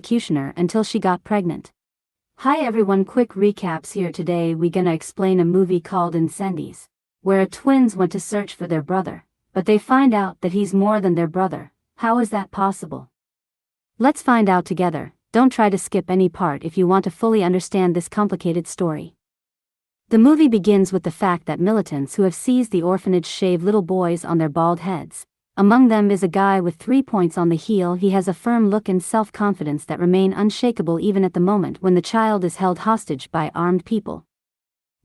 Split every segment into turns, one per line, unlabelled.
executioner until she got pregnant. Hi everyone, quick recaps here. Today we gonna explain a movie called Incendies, where twins went to search for their brother, but they find out that he's more than their brother. How is that possible? Let's find out together. Don't try to skip any part if you want to fully understand this complicated story. The movie begins with the fact that militants who have seized the orphanage shave little boys on their bald heads. Among them is a guy with 3 points on the heel. He has a firm look and self-confidence that remain unshakable even at the moment when the child is held hostage by armed people.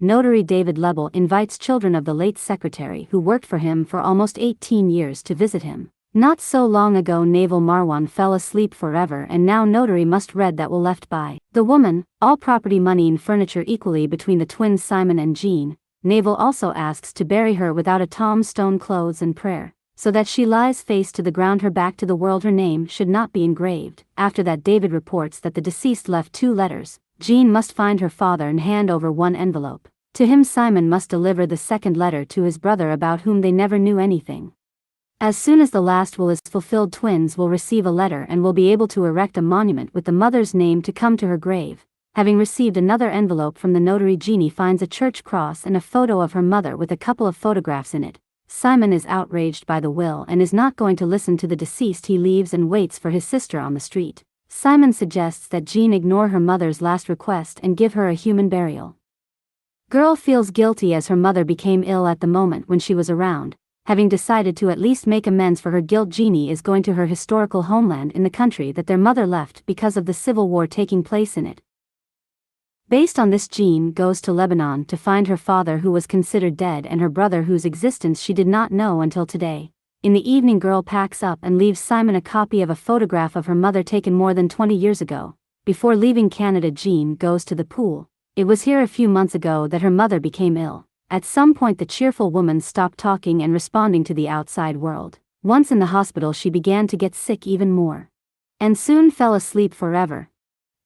Notary David Lebel invites children of the late secretary who worked for him for almost 18 years to visit him. Not so long ago Naval Marwan fell asleep forever, and now Notary must read that will left by the woman, all property, money and furniture equally between the twins Simon and Jeanne. Naval also asks to bury her without a tombstone, clothes and prayer, so that she lies face to the ground, her back to the world. Her name should not be engraved. After that David reports that the deceased left 2 letters. Jeanne must find her father and hand over 1 envelope. To him Simon must deliver the second letter to his brother about whom they never knew anything. As soon as the last will is fulfilled, twins will receive a letter and will be able to erect a monument with the mother's name to come to her grave. Having received another envelope from the notary, Jeanne finds a church cross and a photo of her mother with a couple of photographs in it. Simon is outraged by the will and is not going to listen to the deceased. He leaves and waits for his sister on the street. Simon suggests that Jeanne ignore her mother's last request and give her a human burial. Girl feels guilty as her mother became ill at the moment when she was around. Having decided to at least make amends for her guilt, Jeanne is going to her historical homeland in the country that their mother left because of the civil war taking place in it. Based on this, Jeanne goes to Lebanon to find her father, who was considered dead, and her brother whose existence she did not know until today. In the evening, girl packs up and leaves Simon a copy of a photograph of her mother taken more than 20 years ago. Before leaving Canada, Jeanne goes to the pool. It was here a few months ago that her mother became ill. At some point the cheerful woman stopped talking and responding to the outside world. Once in the hospital she began to get sick even more, and soon fell asleep forever.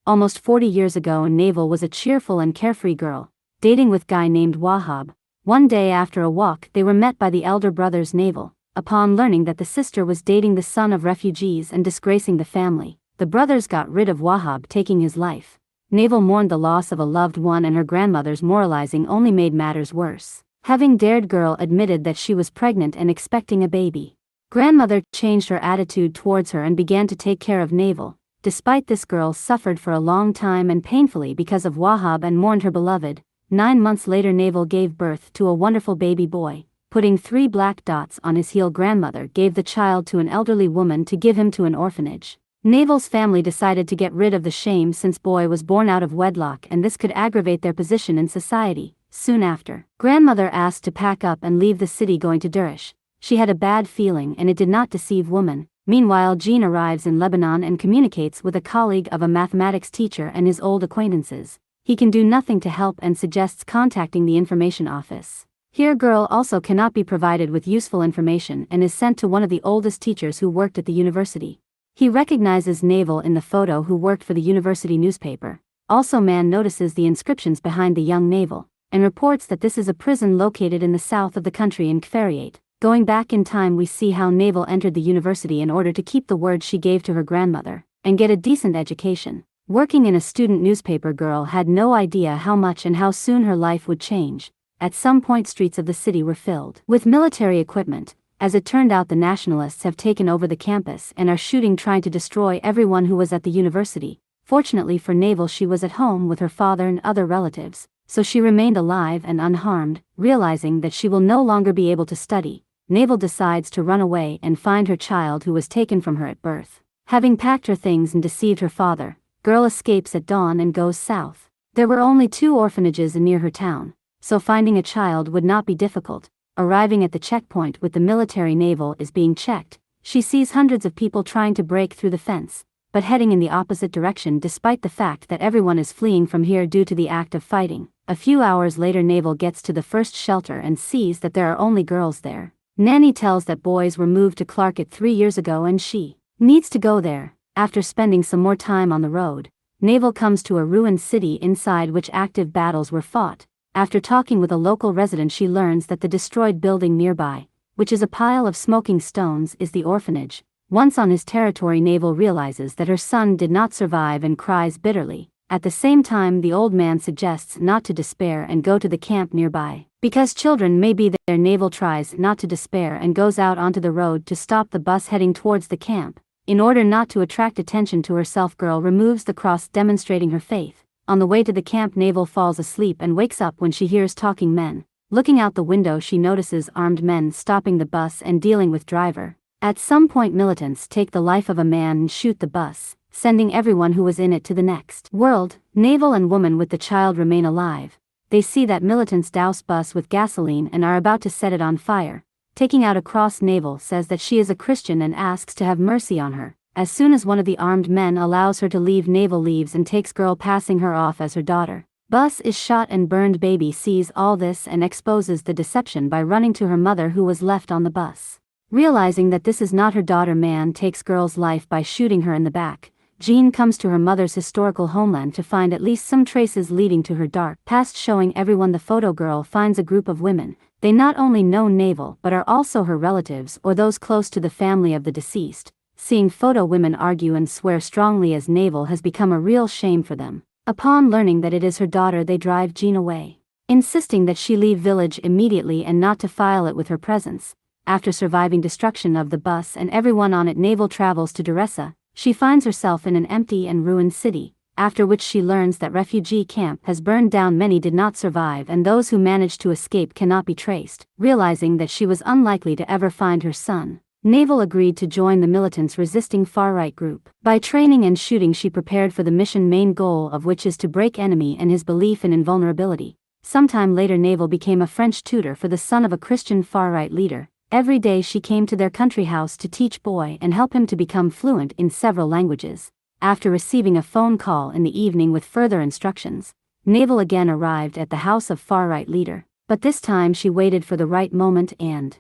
Almost 40 years ago, Naval was a cheerful and carefree girl, dating with guy named Wahab. One day after a walk they were met by the elder brothers Naval. Upon learning that the sister was dating the son of refugees and disgracing the family, the brothers got rid of Wahab, taking his life. Naval mourned the loss of a loved one, and her grandmother's moralizing only made matters worse. Having dared, girl admitted that she was pregnant and expecting a baby. Grandmother changed her attitude towards her and began to take care of Naval. Despite this, girl suffered for a long time and painfully because of Wahab and mourned her beloved. 9 months later Naval gave birth to a wonderful baby boy. Putting 3 black dots on his heel, grandmother gave the child to an elderly woman to give him to an orphanage. Naval's family decided to get rid of the shame since boy was born out of wedlock and this could aggravate their position in society. Soon after, grandmother asked to pack up and leave the city, going to Durish. She had a bad feeling and it did not deceive woman. Meanwhile, Jeanne arrives in Lebanon and communicates with a colleague of a mathematics teacher and his old acquaintances. He can do nothing to help and suggests contacting the information office. Here girl also cannot be provided with useful information and is sent to one of the oldest teachers who worked at the university. He recognizes Naval in the photo, who worked for the university newspaper. Also man notices the inscriptions behind the young Naval, and reports that this is a prison located in the south of the country in Kfariat. Going back in time, we see how Naval entered the university in order to keep the word she gave to her grandmother, and get a decent education. Working in a student newspaper, girl had no idea how much and how soon her life would change. At some point streets of the city were filled with military equipment. As it turned out, the nationalists have taken over the campus and are shooting, trying to destroy everyone who was at the university. Fortunately for Naval, she was at home with her father and other relatives, so she remained alive and unharmed. Realizing that she will no longer be able to study, Naval decides to run away and find her child who was taken from her at birth. Having packed her things and deceived her father, girl escapes at dawn and goes south. There were only 2 orphanages near her town, so finding a child would not be difficult. Arriving at the checkpoint with the military, Naval is being checked. She sees hundreds of people trying to break through the fence, but heading in the opposite direction despite the fact that everyone is fleeing from here due to the act of fighting. A few hours later Naval gets to the first shelter and sees that there are only girls there. Nanny tells that boys were moved to Clarket 3 years ago and she needs to go there. After spending some more time on the road, Naval comes to a ruined city inside which active battles were fought. After talking with a local resident, she learns that the destroyed building nearby, which is a pile of smoking stones, is the orphanage. Once on his territory, Naval realizes that her son did not survive and cries bitterly. At the same time, the old man suggests not to despair and go to the camp nearby. Because children may be there, Naval tries not to despair and goes out onto the road to stop the bus heading towards the camp. In order not to attract attention to herself, girl removes the cross, demonstrating her faith. On the way to the camp, Naval falls asleep and wakes up when she hears talking men. Looking out the window, she notices armed men stopping the bus and dealing with driver. At some point, militants take the life of a man and shoot the bus, sending everyone who was in it to the next world. Naval and woman with the child remain alive. They see that militants douse bus with gasoline and are about to set it on fire. Taking out a cross, Naval says that she is a Christian and asks to have mercy on her. As soon as one of the armed men allows her to leave, Naval leaves and takes girl, passing her off as her daughter. Bus is shot and burned. Baby sees all this and exposes the deception by running to her mother, who was left on the bus. Realizing that this is not her daughter, man takes girl's life by shooting her in the back. Jeanne comes to her mother's historical homeland to find at least some traces leading to her dark past, showing everyone the photo. Girl finds a group of women. They not only know Naval but are also her relatives or those close to the family of the deceased. Seeing photo, women argue and swear strongly as Naval has become a real shame for them. Upon learning that it is her daughter, they drive Jeanne away, insisting that she leave village immediately and not to file it with her presence. After surviving destruction of the bus and everyone on it, Naval travels to Deresa. She finds herself in an empty and ruined city, after which she learns that refugee camp has burned down. Many did not survive and those who managed to escape cannot be traced. Realizing that she was unlikely to ever find her son, Naval agreed to join the militants resisting far-right group. By training and shooting, she prepared for the mission, main goal of which is to break enemy and his belief in invulnerability. Sometime later, Naval became a French tutor for the son of a Christian far-right leader. Every day she came to their country house to teach boy and help him to become fluent in several languages. After receiving a phone call in the evening with further instructions, Naval again arrived at the house of far-right leader, but this time she waited for the right moment and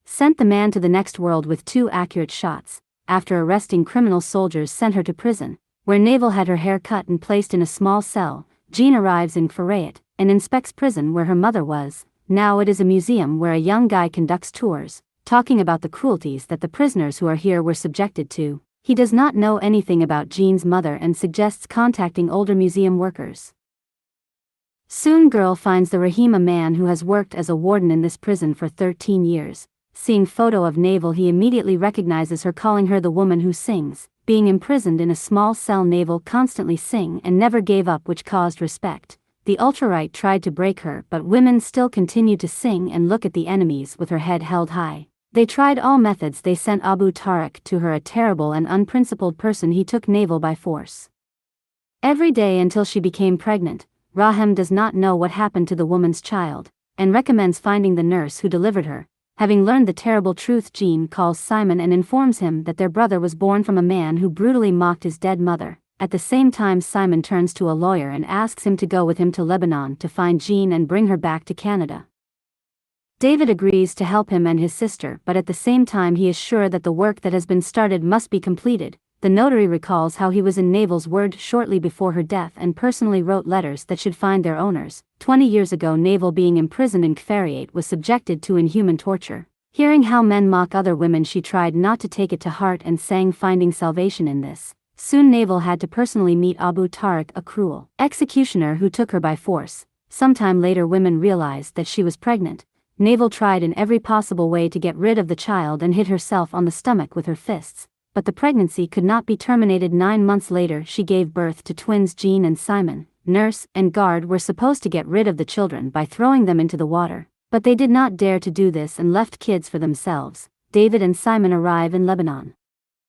sent the man to the next world with 2 accurate shots. After arresting criminal, soldiers sent her to prison, where Naval had her hair cut and placed in a small cell. Jeanne arrives in Farayat and inspects prison where her mother was. Now it is a museum where a young guy conducts tours, talking about the cruelties that the prisoners who are here were subjected to. He does not know anything about Jeanne's mother and suggests contacting older museum workers. Soon girl finds the Rahim, a man who has worked as a warden in this prison for 13 years. Seeing photo of Naval, he immediately recognizes her, calling her the woman who sings. Being imprisoned in a small cell, Naval constantly sang and never gave up, which caused respect. The ultra-right tried to break her, but women still continued to sing and look at the enemies with her head held high. They tried all methods. They sent Abu Tariq to her, a terrible and unprincipled person. He took Naval by force every day until she became pregnant. Rahim does not know what happened to the woman's child, and recommends finding the nurse who delivered her. Having learned the terrible truth, Jeanne calls Simon and informs him that their brother was born from a man who brutally mocked his dead mother. At the same time, Simon turns to a lawyer and asks him to go with him to Lebanon to find Jeanne and bring her back to Canada. David agrees to help him and his sister, but at the same time he is sure that the work that has been started must be completed. The notary recalls how he was in Naval's ward shortly before her death and personally wrote letters that should find their owners. 20 years ago, Naval, being imprisoned in Kfariat, was subjected to inhuman torture. Hearing how men mock other women, she tried not to take it to heart and sang, finding salvation in this. Soon Naval had to personally meet Abu Tariq, a cruel executioner who took her by force. Sometime later, women realized that she was pregnant. Naval tried in every possible way to get rid of the child and hit herself on the stomach with her fists, but the pregnancy could not be terminated. 9 months later, she gave birth to twins Jeanne and Simon. Nurse and guard were supposed to get rid of the children by throwing them into the water, but they did not dare to do this and left kids for themselves. David and Simon arrive in Lebanon,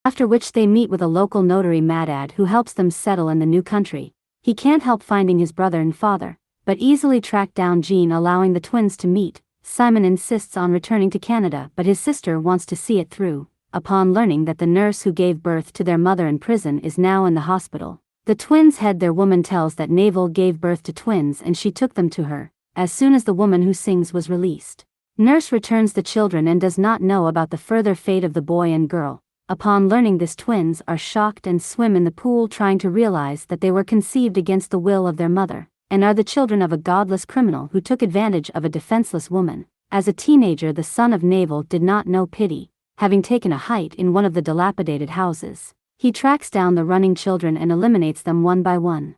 after which they meet with a local notary, Madad, who helps them settle in the new country. He can't help finding his brother and father, but easily track down Jeanne, allowing the twins to meet. Simon insists on returning to Canada, but his sister wants to see it through. Upon learning that the nurse who gave birth to their mother in prison is now in the hospital, the twins' head, their woman, tells that Naval gave birth to twins and she took them to her. As soon as the woman who sings was released, nurse returns the children and does not know about the further fate of the boy and girl. Upon learning this, twins are shocked and swim in the pool, trying to realize that they were conceived against the will of their mother, and are the children of a godless criminal who took advantage of a defenseless woman. As a teenager, the son of Naval did not know pity. having taken a height in one of the dilapidated houses. He tracks down the running children and eliminates them one by one.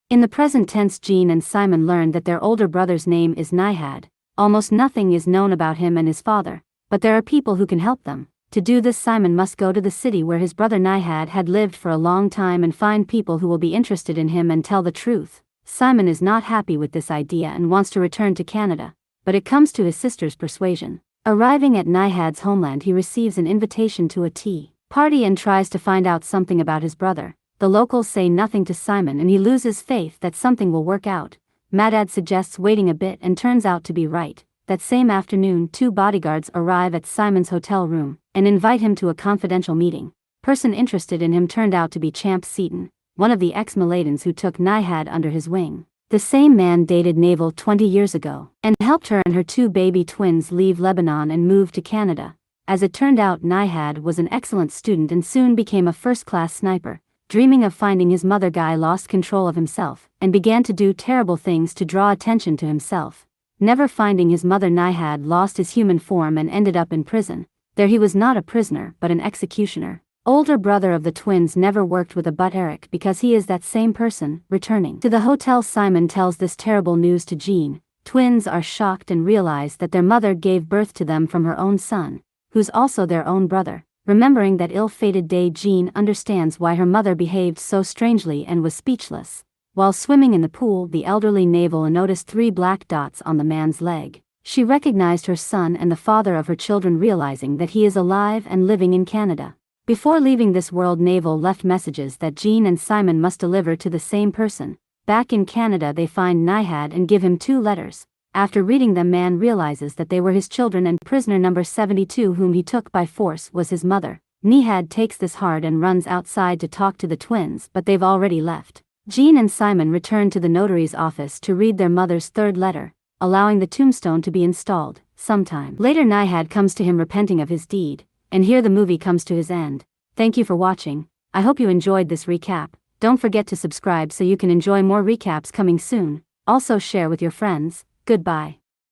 In the present tense, Jeanne and Simon learn that their older brother's name is Nihad. Almost nothing is known about him and his father, but there are people who can help them. To do this, Simon must go to the city where his brother Nihad had lived for a long time and find people who will be interested in him and tell the truth. Simon is not happy with this idea and wants to return to Canada, but it comes to his sister's persuasion. Arriving at Nihad's homeland, he receives an invitation to a tea party and tries to find out something about his brother. The locals say nothing to Simon and he loses faith that something will work out. Madad suggests waiting a bit and turns out to be right. That same afternoon, 2 bodyguards arrive at Simon's hotel room and invite him to a confidential meeting. Person interested in him turned out to be Champ Seaton, one of the ex-Maladans who took Nihad under his wing. The same man dated Naval 20 years ago and helped her and her 2 baby twins leave Lebanon and move to Canada. As it turned out, Nihad was an excellent student and soon became a first-class sniper. Dreaming of finding his mother, Guy lost control of himself and began to do terrible things to draw attention to himself. Never finding his mother, Nihad lost his human form and ended up in prison. There he was not a prisoner but an executioner. Older brother of the twins never worked with a but Eric because he is that same person. Returning to the hotel, Simon tells this terrible news to Jeanne. Twins are shocked and realize that their mother gave birth to them from her own son, who's also their own brother. Remembering that ill-fated day, Jeanne understands why her mother behaved so strangely and was speechless. While swimming in the pool, the elderly Naval noticed 3 black dots on the man's leg. She recognized her son and the father of her children, realizing that he is alive and living in Canada. Before leaving this world, Naval left messages that Jeanne and Simon must deliver to the same person. Back in Canada, they find Nihad and give him 2 letters. After reading them, man realizes that they were his children and prisoner number 72, whom he took by force, was his mother. Nihad takes this hard and runs outside to talk to the twins, but they've already left. Jeanne and Simon return to the notary's office to read their mother's 3rd letter, allowing the tombstone to be installed. Sometime later, Nihad comes to him repenting of his deed, and here the movie comes to his end. Thank you for watching. I hope you enjoyed this recap. Don't forget to subscribe so you can enjoy more recaps coming soon. Also share with your friends. Goodbye.